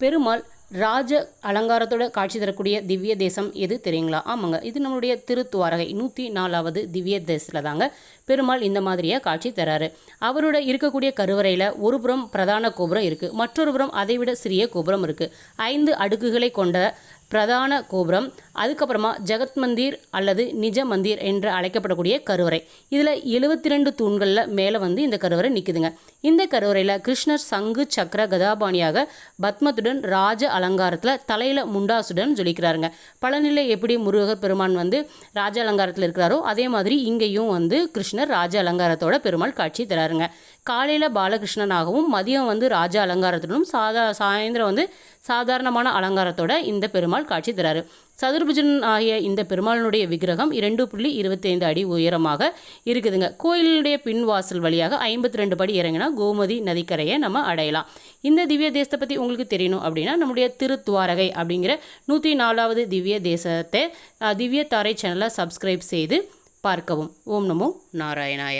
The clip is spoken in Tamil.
பெருமாள் ராஜ அலங்காரத்தோட காட்சி தரக்கூடிய திவ்ய தேசம் எது தெரியுங்களா? ஆமாங்க, இது நம்மளுடைய திருத்துவாரகை 104வது திவ்ய தேசத்தில் தாங்க பெருமாள் இந்த மாதிரியாக காட்சி தராரு. அவரோட இருக்கக்கூடிய கருவறையில் ஒரு புறம் பிரதான கோபுரம் இருக்குது, மற்றொரு புறம் அதைவிட சிறிய கோபுரம் இருக்குது. 5 அடுக்குகளை கொண்ட பிரதான கோபுரம், அதுக்கப்புறமா ஜெகத் மந்திர் அல்லது நிஜ மந்திர் என்று அழைக்கப்படக்கூடிய கருவறை. இதில் 72 தூண்களில் மேலே இந்த கருவறை நிற்குதுங்க. இந்த கருவறையில் கிருஷ்ணர் சங்கு சக்கர கதாபாணியாக பத்மத்துடன் ராஜ அலங்காரத்தில் தலையில் முண்டாசுடன் ஜொலிக்கிறாருங்க. பழனியில் எப்படி முருகர் பெருமான் ராஜ அலங்காரத்தில் இருக்கிறாரோ அதே மாதிரி இங்கேயும் கிருஷ்ணர் ராஜ அலங்காரத்தோட பெருமாள் காட்சி தராருங்க. காலையில் பாலகிருஷ்ணனாகவும் மதியம் ராஜ அலங்காரத்துடனும் சாயந்தரம் சாதாரணமான அலங்காரத்தோட இந்த பெருமாள் காட்சி தராரு. சதுர்புஜன் ஆகிய இந்த பெருமாளுடைய விக்கிரகம் 2.25 அடி உயரமாக இருக்குதுங்க. கோயிலுடைய பின்வாசல் வழியாக 52 படி இறங்கினா கோமதி நதிக்கரையை நம்ம அடையலாம். இந்த திவ்ய தேசத்தை பற்றி உங்களுக்கு தெரியணும் அப்படின்னா நம்முடைய திருத்துவாரகை அப்படிங்கிற 104வது திவ்ய தேசத்தை திவ்ய தாரை சேனலை சப்ஸ்கிரைப் செய்து பார்க்கவும். ஓம் நமோ நாராயணாய.